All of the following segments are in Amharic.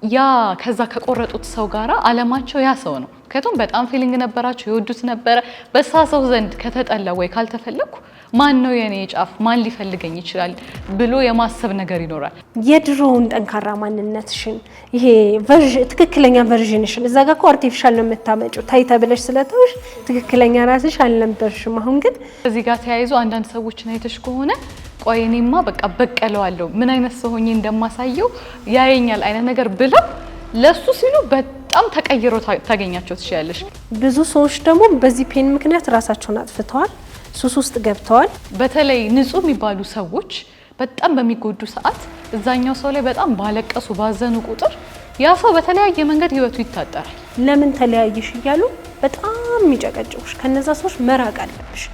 ያ ከዛ ከቆረጡት ሰው ጋራ አለማቸው ያ ሰው ነው ከቶም በጣም ፊሊንግ ነበራቸው ይወዱት ነበር በሳሰው ዘንድ ከተጠላ ወይ ካልተፈለኩ ማን ነው የኔ ጫፍ ማን ሊፈልገኝ ይችላል ብሎ የማሰብ ነገር ይኖራል የድሮውን ጠንካራ ማንነትሽን ይሄ ትክክለኛ ቨርዥንሽን እዛ ጋር አርቲፊሻል ነው የምታመጪው ታይተብለሽ ስለተውሽ ትክክለኛ ራስሽ አልነበርሽም አሁን ግን እዚህ ጋር ተያይዞ አንዳንድ ሰዎችን አይተሽ ከሆነ ቆይኔማ በቃ በቀለዋለሁ ምን አይነት ሰው ሆኜ እንደማሳየው ያየኛል አይነት ነገር ብለው ለሱ ሲሉ በጣም ተቀይሮ ታገኛቸው ትችያለሽ ብዙ ሰዎች ደግሞ በዚህ ፔን ምክንያት ራሳቸውን አጥፍተዋል ሱስ ውስጥ ገብተዋል በተለይ ንጹህ የሚባሉ ሰዎች በጣም በሚጎዱ ሰዓት እዛኛው ሰው ላይ በጣም ባለቀሱ ባዘኑ ቁጥር ያ ሰው በተለያየ መንገድ ህይወቱ ይታጠራል ለምን ተለያይሽ እያሉ በጣም የሚጨቀጭቁሽ ከነዛ ሰዎች መራቅ አለብሽ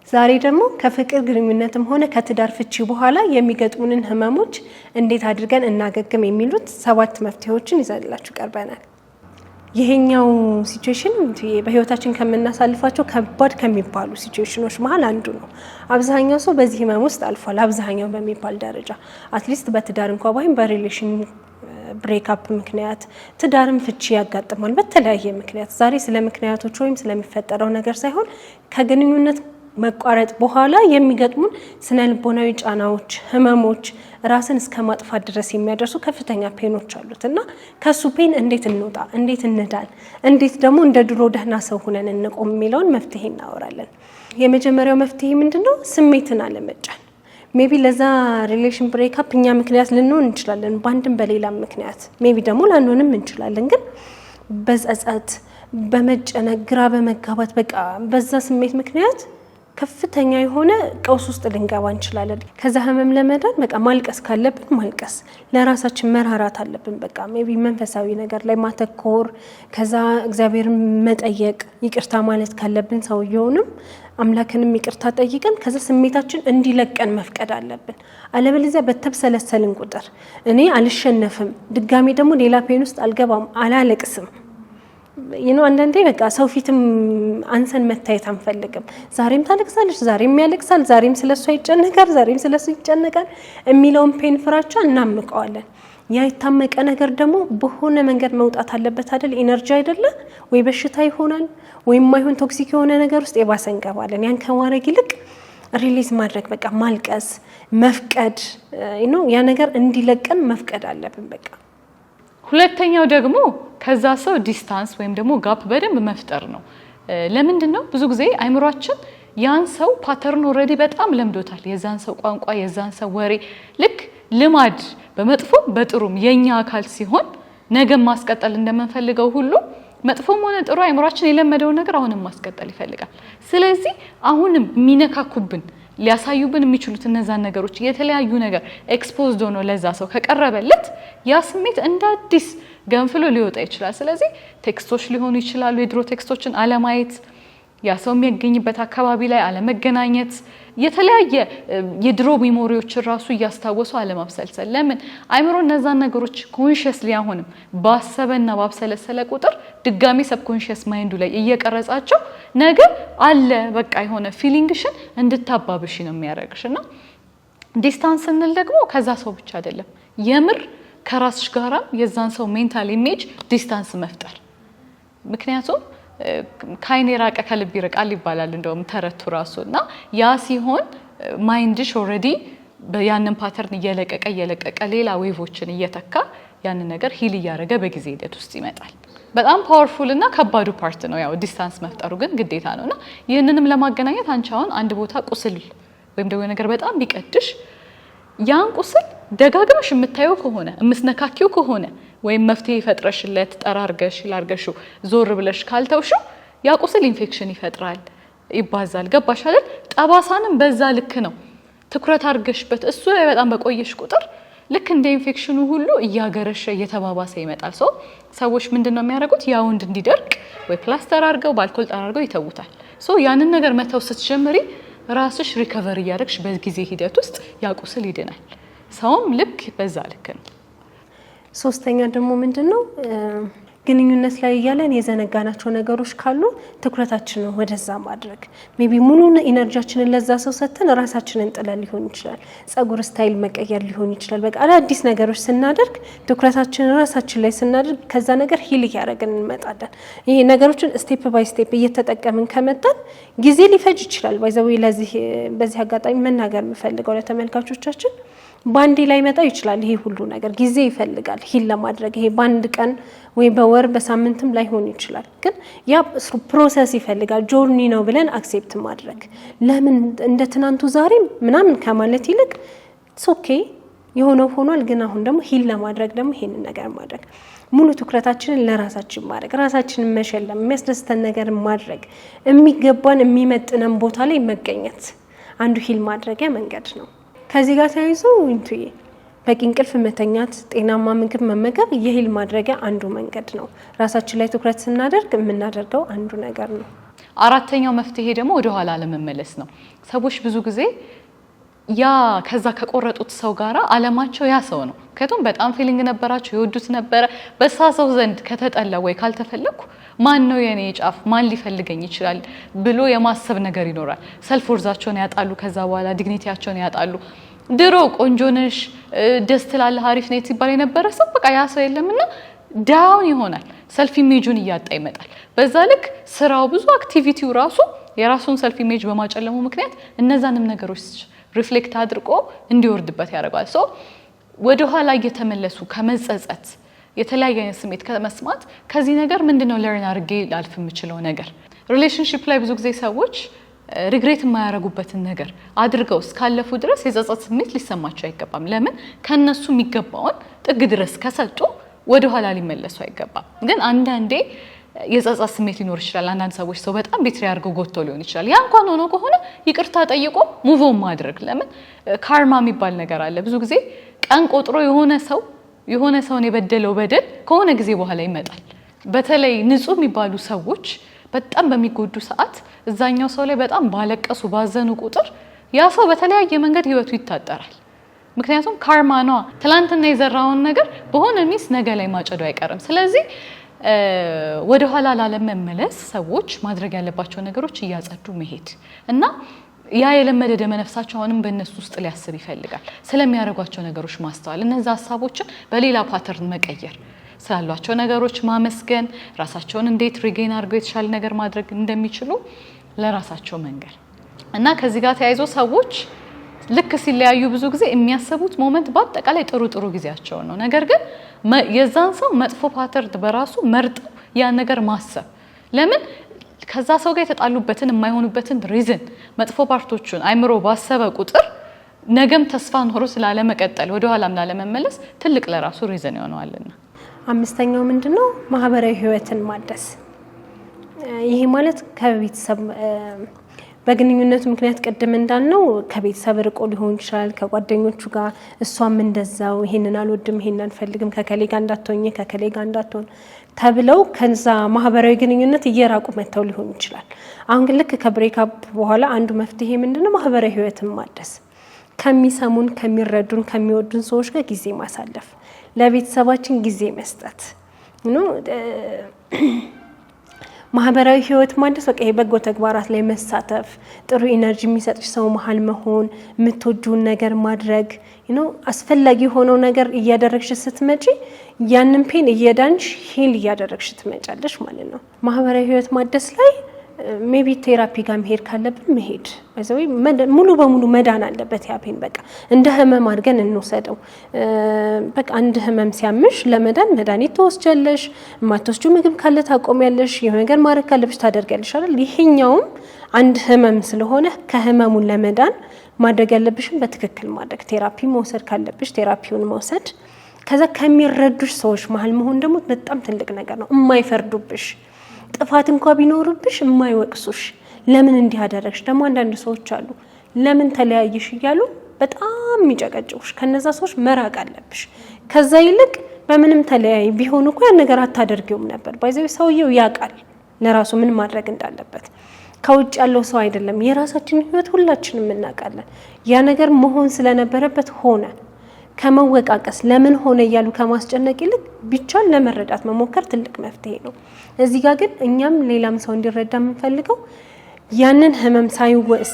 ዛሬ ደግሞ ከፍቅር ግንኙነትም ሆነ ከትዳር ፍቺ በኋላ የሚገጥሙንን ህመሞች እንዴት አድርገን እናገግም የሚሉት 7 መፍትሄዎችን ይዘንላችሁ ቀርበናል። ይሄኛው ሲቹዌሽን በህይወታችን ከምናሳልፋቸው ከባድ ከሚባሉ ሲቹዌሽኖች መሃል አንዱ ነው። አብዛኛው ሰው በዚህ ህመም ውስጥ አልፏል። አብዛኛው በሚባል ደረጃ አትሊስት በትዳር እንኳን ባይሆን በሪሌሽን ብሬክ አፕ ምክንያት ትዳርም ፍቺ ያጋጥማል በተለያየ ምክንያት። ዛሬ ስለ ምክንያቶች ወይም ስለሚፈጠረው ነገር ሳይሆን ከግንኙነት መቋረጥ በኋላ የሚገጥሙን ስነ ልቦናዊ ጫናዎች ህመሞች ራስን እስከ ማጥፋት ድረስ የሚያደርሱ ከፍተኛ ፔኖች አሉትና ከሱ ፔን እንዴት እንውጣ እንዴት እንዳል እንዴት ደግሞ እንደ ድሮ ደህና ሰው ሆነን እንቆም የሚለውን መፍትሄ እናወራለን የመጀመሪያው መፍትሄ ምንድነው ስሜትን አለመጫን ሜቢ ለዛ ሪሌሽን ብሬክ አፕ እኛ ምክንያት ልንሆን እንችላለን ባንድም በሌላም ምክንያት ሜቢ ደግሞ ላንሆንም እንችላለን ግን በጸጸት በመጨነቅ ግራ በመጋባት በቃ በዛ ስሜት ምክንያት ከፍተኛ የሆነ ቀውስ ውስጥ ልንገባ እንችላለን ከዛ ህመም ለመዳን በቃ ማልቀስ ካለብን ማልቀስ ለራሳችን መራራት አለብን በቃ ሜቢ መንፈሳዊ ነገር ላይ ማተኮር ከዛ እግዚአብሔርን መጠየቅ ይቅርታ ማለት ካለብን ሰውየውንም አምላክንም ይቅርታ ጠይቀን ከዛ ስሜታችን እንዲለቀን መፍቀድ አለብን አለበለዚያ በተብሰለሰልን ቁጥር እኔ አልሸነፍም ድጋሚ ደግሞ ሌላ ፔን ውስጥ አልገባም አላለቅስም አንዳንዴ በቃ ሰው ፊትም አንሰን መታየት አንፈልግም ዛሬም ታለቅሳለሽ ዛሬም ያለቅሳል ዛሬም ስለሱ ይጨነቃል ዛሬም ስለሱ ይጨነቃል የሚለውን ፔን ፍራቻ እናምቀዋለን ያ የታመቀ ነገር ደግሞ በሆነ መንገድ መውጣት አለበት አይደል ኢነርጂ አይደለ ወይ በሽታ ይሆናል ወይ ማይሆን ቶክሲክ የሆነ ነገር ውስጥ የባሰ እንገባለን ያን ከማድረግ ይልቅ ሪሊዝ ማድረግ በቃ ማልቀስ መፍቀድ ያ ነገር እንዲለቀን መፍቀድ አለብን በቃ ሁለተኛው ደግሞ ከዛ ሰው ዲስታንስ ወይም ደግሞ ጋፕ በደንብ መፍጠር ነው ለምንድነው ብዙ ጊዜ አይምሮአችን ያን ሰው ፓተርን ኦሬዲ በጣም ለምዶታል የዛን ሰው ቋንቋ የዛን ሰው ወሬ ልክ ልማድ በመጥፎ በጥሩም የኛ አካል ሲሆን ነገ ማስቀጠል እንደምንፈልገው ሁሉ መጥፎም ሆነ ጥሩ አይምሮአችን የለመደው ነገር አሁንም ማስቀጠል ይፈልጋል ስለዚህ አሁንም ሚነካኩብን ሊያሳዩብን የሚችሉት እነዛን ነገሮች የተለያዩ ነገር ኤክስፖዝድ ሆኖ ለዛ ሰው ከቀረበለት ያ ስሜት እንደ አዲስ ገንፍሎ ሊወጣ ይችላል ስለዚህ ቴክስቶች ሊሆኑ ይችላሉ የድሮ ቴክስቶችን አለማየት ያ ሰው የሚገኝበት አካባቢ ላይ አለመገናኘት የተለያየ የድሮ ሜሞሪዎች ራሱ ያስታወሱ አለማብሰልሰል ለምን አይምሮ እነዛን ነገሮች ኮንሺየስሊ አሁንም ባሰበና ባብሰለሰለ ቁጥር ድጋሚ ሰብኮንሺየስ ማይንዱ ላይ እየቀረጻቸው ነገር አለ በቃ የሆነ ፊሊንግሽን እንድታባብሽ ነው የሚያደርግሽና ዲስታንስ እንል ደግሞ ከዛ ሰው ብቻ አይደለም የምር ከራስሽ ጋራ የዛን ሰው ሜንታል ኢሜጅ ዲስታንስ መፍጠር ምክንያቱም ካይኔ ራቀ ከልብ ይርቃል ይባላል እንደውም ተረቱ ራሱና ያ ሲሆን ማይንድሽ ኦሬዲ ያንን ፓተርን እየለቀቀ ሌላ ዌቮችን እየተካ ያንን ነገር ሂል ያረገ በጊዜ ሂደት ውስጥ ይመጣል በጣም ፓወርፉል እና ከባዱ ፓርት ነው ያው ዲስታንስ መፍጠሩ ግን ግዴታ ነውና ይሄንንም ለማገናኘት አንቻውን አንድ ቦታ ቁስል ወይም ደግሞ ነገር በጣም ቢቀድሽ ያን ቁስል ደጋግመሽ የምታየው ከሆነ እምስነካኪው ከሆነ ወይም መፍትሄ ይፈጥረሽለት ጠራርገሽ ላርገሹ ዞር ብለሽ ካልተውሽው ያ ቁስል ኢንፌክሽን ይፈጥራል ይባዛል ገባሽ አይደል ጠባሳንም በዛ ልክ ነው ትኩረት አርገሽበት እሱ ላይ በጣም በቆየሽ ቁጥር ልክ እንደ ኢንፌክሽኑ ሁሉ እያገረሸ እየተባባሰ ይመጣል ሰዎች ምንድነው የሚያደርጉት ያው እንዲደርቅ ወይ ፕላስተር አርገው ባልኮል ጠራርገው ይተውታል ያንን ነገር መተው ስትጀምሪ ራስሽ ሪከቨሪ ያደርግሽ በጊዜ ሂደት ውስጥ ያ ቁስል ይድናል ሰውም ልክ በዛ ልክ ነው ሶስተኛ ደግሞ ምንድነው ግንኙነት ላይ ያለን የዘነጋናቸው ነገሮች ካሉ ትኩረታችንን ወደዛ ማድረግ ሜቢ ሙሉ ኢነርጂያችንን ለዛ ሰው ሰጥተን ራሳችንን ጥለን ሊሆን ይችላል። ጸጉር ስታይል መቀየር ሊሆን ይችላል። በቃ አዲስ ነገሮች ስናደርግ ትኩረታችንን ራሳችን ላይ ስናደርግ ከዛ ነገር ሂል ያደረግን እንመጣለን። ይሄ ነገሮችን ስቴፕ ባይ ስቴፕ እየተጠቀምን ከመጣን ጊዜ ሊፈጅ ይችላል። ባይዘው በዚህ አጋጣሚ መናገር የምፈልገው ለተመልካቾቻችን ባንዴ ላይ መጣ ይችላል። ይሄ ሁሉ ነገር ጊዜ ይፈልጋል ሂል ለማድረግ። ይሄ ባንድ ቀን ወይ በወር በሳምንትም ላይሆን ይችላል። ግን ያ ፕሮሰስ ይፈልጋል። ጆርኒ ነው ብለን አክሴፕት ማድረግ ለምን እንደ ትናንቱ ዛሬም ምናምን ከማለት ይልቅ ኦኬ የሆነው ሆኗል፣ ግን አሁን ደግሞ ሂል ለማድረግ ደግሞ ይሄንን ነገር ማድረግ ሙሉ ትኩረታችንን ለራሳችን ማድረግ፣ ራሳችንን መሸለም፣ የሚያስደስተን ነገር ማድረግ፣ የሚገባን የሚመጥነን ቦታ ላይ መገኘት አንዱ ሂል ማድረጊያ መንገድ ነው። ከዚህ ጋር ተያይዞ እንቱዬ በቂ እንቅልፍ መተኛት፣ ጤናማ ምግብ መመገብ የሂል ማድረጊያ አንዱ መንገድ ነው። ራሳችን ላይ ትኩረት ስናደርግ የምናደርገው አንዱ ነገር ነው። አራተኛው መፍትሄ ደግሞ ወደ ኋላ ለመመለስ ነው። ሰዎች ብዙ ጊዜ ያ ከዛ ከቆረጡት ሰው ጋራ አለማቸው ያ ሰው ነው። ከቱም በጣም ፊሊንግ ነበራቸው፣ ይወዱት ነበረ። በሳ ሰው ዘንድ ከተጠላ ወይ ካልተፈለኩ ማን ነው የኔ ጫፍ፣ ማን ሊፈልገኝ ይችላል ብሎ የማሰብ ነገር ይኖራል። ሰልፍ ወርዛቸውን ያጣሉ። ከዛ በኋላ ዲግኒቲያቸውን ያጣሉ። ድሮ ቆንጆ ነሽ፣ ደስ ትላለህ፣ አሪፍ ነሽ ሲባል የነበረ ሰው በቃ ያ ሰው የለምና ዳውን ይሆናል። ሰልፍ ኢሜጁን እያጣ ይመጣል። በዛ ልክ ስራው ብዙ አክቲቪቲው ራሱ የራሱን ሰልፍ ኢሜጅ በማጨለሙ ምክንያት እነዛንም ነገሮች ሪፍሌክት አድርጎ እንዲወርድበት ያደርጋል። ሶ ወደ ኋላ እየተመለሱ ከመጸጸት የተለያየ አይነት ስሜት ከመስማት ከዚህ ነገር ምንድነው ለርን አድርጌ ላልፍ የምችለው ነገር። ሪሌሽንሺፕ ላይ ብዙ ጊዜ ሰዎች ሪግሬት የማያረጉበትን ነገር አድርገው እስካለፉ ድረስ የጸጸት ስሜት ሊሰማቸው አይገባም። ለምን ከነሱ የሚገባውን ጥግ ድረስ ከሰጡ ወደ ኋላ ሊመለሱ አይገባም። ግን አንዳንዴ የጸጸት ስሜት ሊኖር ይችላል። አንዳንድ ሰዎች ሰው በጣም ቢትሪ አድርገው ጎትተው ሊሆን ይችላል። ያ እንኳን ሆኖ ከሆነ ይቅርታ ጠይቆ ሙቭ ኦን ማድረግ። ለምን ካርማ የሚባል ነገር አለ። ብዙ ጊዜ ቀን ቆጥሮ የሆነ ሰውን የበደለው በደል ከሆነ ጊዜ በኋላ ይመጣል። በተለይ ንጹህ የሚባሉ ሰዎች በጣም በሚጎዱ ሰዓት እዛኛው ሰው ላይ በጣም ባለቀሱ ባዘኑ ቁጥር ያ ሰው በተለያየ መንገድ ህይወቱ ይታጠራል። ምክንያቱም ካርማ ነው። ትላንትና የዘራውን ነገር በሆነ ሚስ ነገ ላይ ማጨዱ አይቀርም። ስለዚህ ወደ ኋላ ላለመመለስ ሰዎች ማድረግ ያለባቸው ነገሮች እያጸዱ መሄድ እና ያ የለመደ ደመ ነፍሳቸው አሁንም በእነሱ ውስጥ ሊያስብ ይፈልጋል። ስለሚያደርጓቸው ነገሮች ማስተዋል፣ እነዛ ሀሳቦችን በሌላ ፓተርን መቀየር፣ ስላሏቸው ነገሮች ማመስገን፣ ራሳቸውን እንዴት ሪጌን አድርገው የተሻለ ነገር ማድረግ እንደሚችሉ ለራሳቸው መንገር እና ከዚህ ጋር ተያይዞ ሰዎች ልክ ሲለያዩ ብዙ ጊዜ የሚያስቡት ሞመንት በአጠቃላይ ጥሩ ጊዜያቸው ነው። ነገር ግን የዛን ሰው መጥፎ ፓተርን በራሱ መርጠው ያን ነገር ማሰብ ለምን ከዛ ሰው ጋር የተጣሉበትን የማይሆኑበትን ሪዝን መጥፎ ፓርቶቹን አይምሮ ባሰበ ቁጥር ነገም ተስፋ ኖሮ ስላለመቀጠል ወደ ኋላም ላለመመለስ ትልቅ ለራሱ ሪዝን ይሆነዋልና። አምስተኛው ምንድነው? ማህበራዊ ህይወትን ማደስ። ይሄ ማለት ከቤተሰብ በግንኙነቱ ምክንያት ቀደም እንዳልነው ከቤተሰብ ርቆ ሊሆን ይችላል፣ ከጓደኞቹ ጋር እሷም እንደዛው ይሄንን አልወድም ይሄንን አልፈልግም ከከሌ ጋር እንዳትሆኝ ከከሌ ጋር እንዳትሆን ተብለው ከዛ ማህበራዊ ግንኙነት እየራቁ መተው ሊሆን ይችላል። አሁን ግን ልክ ከብሬክ አፕ በኋላ አንዱ መፍትሄ ምንድነው? ማህበራዊ ህይወትን ማደስ። ከሚሰሙን ከሚረዱን ከሚወዱን ሰዎች ጋር ጊዜ ማሳለፍ፣ ለቤተሰባችን ጊዜ መስጠት ነው። ማህበራዊ ህይወት ማለት በቃ የበጎ ተግባራት ላይ መሳተፍ፣ ጥሩ ኢነርጂ የሚሰጥሽ ሰው መሃል መሆን፣ የምትወጂውን ነገር ማድረግ ነው። አስፈላጊ የሆነው ነገር እያደረግሽ ስትመጪ ያንን ፔን እየዳንሽ ሂል እያደረግሽ ትመጫለሽ ማለት ነው። ማህበራዊ ህይወት ማደስ ላይ ሜቢ ቴራፒ ጋር መሄድ ካለብን መሄድ ወይ ሙሉ በሙሉ መዳን አለበት ያ ፔን። በቃ እንደ ህመም አድርገን እንወሰደው። በቃ አንድ ህመም ሲያምሽ ለመዳን መድኃኒት ትወስጃለሽ፣ የማትወስጂው ምግብ ካለ ታቆሚያለሽ፣ የሆነ ነገር ማድረግ ካለብሽ ታደርጊያለሽ አይደል? ይሄኛውም አንድ ህመም ስለሆነ ከህመሙን ለመዳን ማድረግ ያለብሽን በትክክል ማድረግ፣ ቴራፒ መውሰድ ካለብሽ ቴራፒውን መውሰድ። ከዛ ከሚረዱሽ ሰዎች መሀል መሆን ደግሞ በጣም ትልቅ ነገር ነው። የማይፈርዱብሽ ጥፋት እንኳን ቢኖርብሽ የማይወቅሱሽ፣ ለምን እንዲህ አደረግሽ። ደግሞ አንዳንድ ሰዎች አሉ ለምን ተለያይሽ እያሉ በጣም የሚጨቀጭቁሽ። ከነዛ ሰዎች መራቅ አለብሽ። ከዛ ይልቅ በምንም ተለያይ ቢሆን እኮ ያን ነገር አታደርጊውም ነበር። ባይዘው ሰውየው ያውቃል ለራሱ ምን ማድረግ እንዳለበት። ከውጭ ያለው ሰው አይደለም፣ የራሳችን ህይወት ሁላችንም እናውቃለን። ያ ነገር መሆን ስለነበረበት ሆነ። ከመወቃቀስ ለምን ሆነ እያሉ ከማስጨነቅ ይልቅ ቢቻል ለመረዳት መሞከር ትልቅ መፍትሄ ነው። እዚህ ጋር ግን እኛም ሌላም ሰው እንዲረዳ የምንፈልገው ያንን ህመም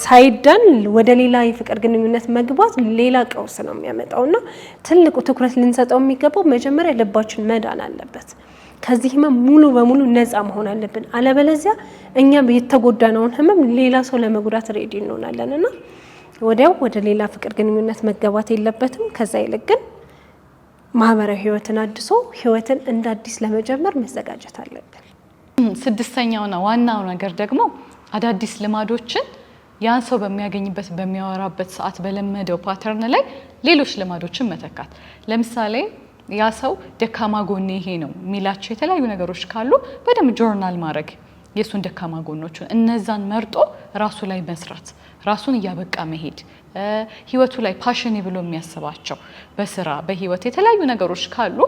ሳይዳን ወደ ሌላ የፍቅር ግንኙነት መግባት ሌላ ቀውስ ነው የሚያመጣውና ትልቁ ትኩረት ልንሰጠው የሚገባው መጀመሪያ ልባችን መዳን አለበት። ከዚህ ህመም ሙሉ በሙሉ ነፃ መሆን አለብን። አለበለዚያ እኛ የተጎዳነውን ህመም ሌላ ሰው ለመጉዳት ሬዲ እንሆናለንና ወዲያው ወደ ሌላ ፍቅር ግንኙነት መገባት የለበትም። ከዛ ይልቅ ግን ማህበራዊ ህይወትን አድሶ ህይወትን እንደ አዲስ ለመጀመር መዘጋጀት አለብን። ስድስተኛውና ዋናው ነገር ደግሞ አዳዲስ ልማዶችን ያን ሰው በሚያገኝበት በሚያወራበት ሰዓት በለመደው ፓተርን ላይ ሌሎች ልማዶችን መተካት። ለምሳሌ ያ ሰው ደካማ ጎኔ ይሄ ነው የሚላቸው የተለያዩ ነገሮች ካሉ በደንብ ጆርናል ማድረግ የሱን ደካማ ጎኖችን እነዛን መርጦ ራሱ ላይ መስራት፣ ራሱን እያበቃ መሄድ፣ ህይወቱ ላይ ፓሽን ብሎ የሚያስባቸው በስራ በህይወት የተለያዩ ነገሮች ካሉ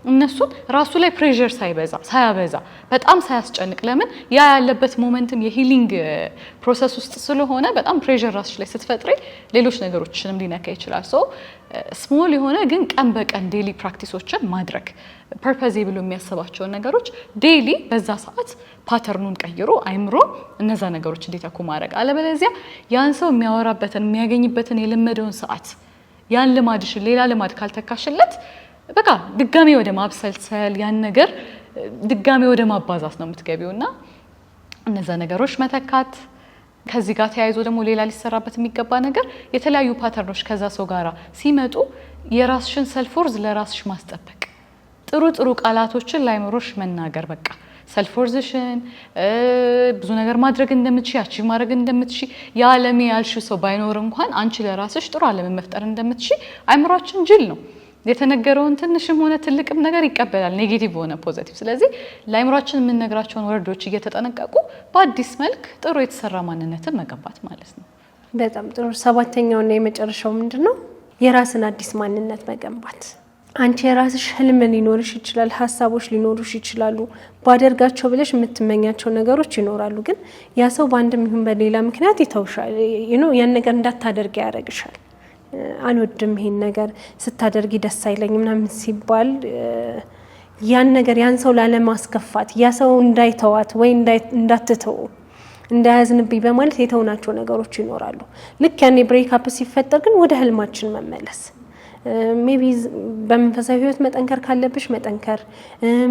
እነሱን ራሱ ላይ ፕሬሸር ሳያበዛ በጣም ሳያስጨንቅ፣ ለምን ያ ያለበት ሞመንትም የሂሊንግ ፕሮሰስ ውስጥ ስለሆነ በጣም ፕሬሸር ራስሽ ላይ ስትፈጥሪ ሌሎች ነገሮችንም ሊነካ ይችላል። ሶ ስሞል የሆነ ግን ቀን በቀን ዴሊ ፕራክቲሶችን ማድረግ፣ ፐርፐዝ ብሎ የሚያስባቸውን ነገሮች ዴሊ በዛ ሰዓት ፓተርኑን ቀይሮ አይምሮ እነዛ ነገሮች እንዲተኩ ማድረግ። አለበለዚያ ያን ሰው የሚያወራበትን የሚያገኝበትን የለመደውን ሰዓት ያን ልማድሽን ሌላ ልማድ ካልተካሽለት በቃ ድጋሜ ወደ ማብሰልሰል ያን ነገር ድጋሜ ወደ ማባዛት ነው የምትገቢውና እነዛ ነገሮች መተካት። ከዚህ ጋር ተያይዞ ደግሞ ሌላ ሊሰራበት የሚገባ ነገር የተለያዩ ፓተርኖች ከዛ ሰው ጋራ ሲመጡ የራስሽን ሰልፍ ወርዝ ለራስሽ ማስጠበቅ፣ ጥሩ ጥሩ ቃላቶችን ላይምሮሽ መናገር። በቃ ሰልፍ ወርዝሽን ብዙ ነገር ማድረግ እንደምትሺ አቺቭ ማድረግ እንደምትሺ የዓለም ያልሽው ሰው ባይኖር እንኳን አንቺ ለራስሽ ጥሩ ዓለም መፍጠር እንደምትሺ አይምሮአችን ጅል ነው። የተነገረውን ትንሽም ሆነ ትልቅም ነገር ይቀበላል፣ ኔጌቲቭ ሆነ ፖዚቲቭ። ስለዚህ ለአይምሮአችን የምንነግራቸውን ወርዶች እየተጠነቀቁ በአዲስ መልክ ጥሩ የተሰራ ማንነትን መገንባት ማለት ነው። በጣም ጥሩ። ሰባተኛውና የመጨረሻው ምንድነው? የራስን አዲስ ማንነት መገንባት። አንቺ የራስሽ ህልም ሊኖርሽ ይችላል፣ ሀሳቦች ሊኖሩሽ ይችላሉ፣ ባደርጋቸው ብለሽ የምትመኛቸው ነገሮች ይኖራሉ። ግን ያ ሰው በአንድም ይሁን በሌላ ምክንያት ይተውሻል፣ ያን ነገር እንዳታደርጊ ያደርግሻል። አልወድም ይሄን ነገር ስታደርጊ ደስ አይለኝም ምናምን ሲባል ያን ነገር ያን ሰው ላለማስከፋት ያ ሰው እንዳይተዋት ወይ እንዳትተው እንዳያዝንብኝ በማለት የተውናቸው ነገሮች ይኖራሉ። ልክ ያኔ ብሬክ አፕ ሲፈጠር ግን ወደ ህልማችን መመለስ፣ ሜቢ በመንፈሳዊ ህይወት መጠንከር ካለብሽ መጠንከር፣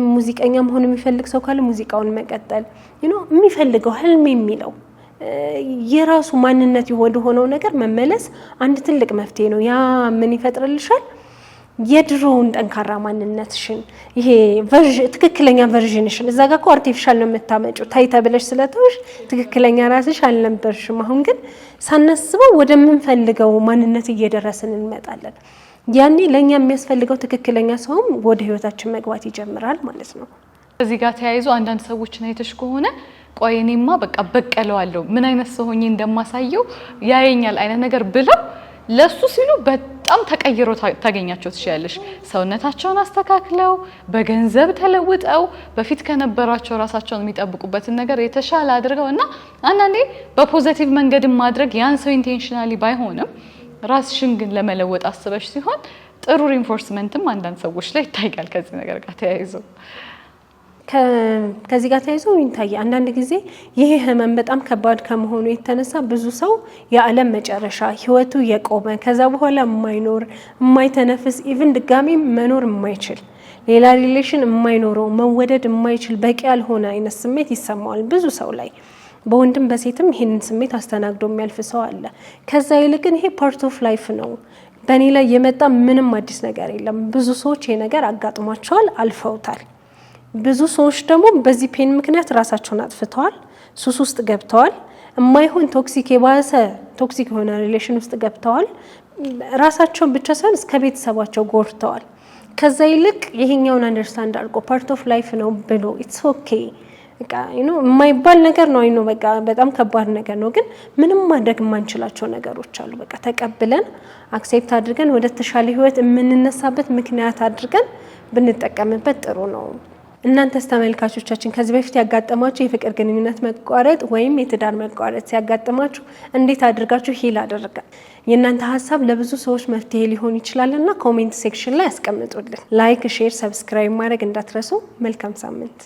ሙዚቀኛ መሆን የሚፈልግ ሰው ካለ ሙዚቃውን መቀጠል፣ የሚፈልገው ህልም የሚለው የራሱ ማንነት ወደ ሆነው ነገር መመለስ አንድ ትልቅ መፍትሄ ነው። ያ ምን ይፈጥርልሻል? የድሮውን ጠንካራ ማንነትሽን፣ ይሄ ትክክለኛ ቨርዥንሽን። እዛ ጋር እኮ አርቲፊሻል ነው የምታመጪው፣ ታይታ ብለሽ ስለተውሽ ትክክለኛ ራስሽ አልነበርሽም። አሁን ግን ሳናስበው ወደምንፈልገው ማንነት እየደረስን እንመጣለን። ያኔ ለኛ የሚያስፈልገው ትክክለኛ ሰውም ወደ ህይወታችን መግባት ይጀምራል ማለት ነው። እዚህ ጋር ተያይዞ አንዳንድ ሰዎችን አይተሽ ከሆነ ቆይ እኔማ በቃ በቀለዋለሁ ምን አይነት ሰው ሆኜ እንደማሳየው ያየኛል አይነት ነገር ብለው ለሱ ሲሉ በጣም ተቀይሮ ታገኛቸው ትችያለሽ። ሰውነታቸውን አስተካክለው በገንዘብ ተለውጠው በፊት ከነበራቸው ራሳቸውን የሚጠብቁበትን ነገር የተሻለ አድርገው እና አንዳንዴ በፖዚቲቭ መንገድም ማድረግ ያን ሰው ኢንቴንሽናሊ ባይሆንም ራስሽን ግን ለመለወጥ አስበሽ ሲሆን ጥሩ ሪንፎርስመንትም አንዳንድ ሰዎች ላይ ይታያል። ከዚህ ነገር ጋር ተያይዞ ከዚህ ጋር ተያይዞ ይታያል። አንዳንድ ጊዜ ይሄ ህመም በጣም ከባድ ከመሆኑ የተነሳ ብዙ ሰው የዓለም መጨረሻ ህይወቱ የቆመ ከዛ በኋላ የማይኖር የማይተነፍስ ኢቭን ድጋሚ መኖር የማይችል ሌላ ሪሌሽን የማይኖረው መወደድ የማይችል በቂ ያልሆነ አይነት ስሜት ይሰማዋል ብዙ ሰው ላይ። በወንድም በሴትም ይሄንን ስሜት አስተናግዶ የሚያልፍ ሰው አለ። ከዛ ይልቅ ግን ይሄ ፓርት ኦፍ ላይፍ ነው፣ በእኔ ላይ የመጣ ምንም አዲስ ነገር የለም። ብዙ ሰዎች ይሄ ነገር አጋጥሟቸዋል፣ አልፈውታል። ብዙ ሰዎች ደግሞ በዚህ ፔን ምክንያት ራሳቸውን አጥፍተዋል፣ ሱስ ውስጥ ገብተዋል፣ የማይሆን ቶክሲክ የባሰ ቶክሲክ የሆነ ሪሌሽን ውስጥ ገብተዋል። ራሳቸውን ብቻ ሳይሆን እስከ ቤተሰባቸው ጎድተዋል። ከዛ ይልቅ ይሄኛውን አንደርስታንድ አድርጎ ፓርት ኦፍ ላይፍ ነው ብሎ ኢትስ ኦኬ በቃ የማይባል ነገር ነው አይኖ በቃ በጣም ከባድ ነገር ነው፣ ግን ምንም ማድረግ የማንችላቸው ነገሮች አሉ። በቃ ተቀብለን አክሴፕት አድርገን ወደ ተሻለ ህይወት የምንነሳበት ምክንያት አድርገን ብንጠቀምበት ጥሩ ነው። እናንተስ ተመልካቾቻችን ከዚህ በፊት ያጋጠማችሁ የፍቅር ግንኙነት መቋረጥ ወይም የትዳር መቋረጥ ሲያጋጥማችሁ እንዴት አድርጋችሁ ሂል አደረጋል? የእናንተ ሀሳብ ለብዙ ሰዎች መፍትሄ ሊሆን ይችላልና ኮሜንት ሴክሽን ላይ አስቀምጡልን። ላይክ፣ ሼር፣ ሰብስክራይብ ማድረግ እንዳትረሱ። መልካም ሳምንት።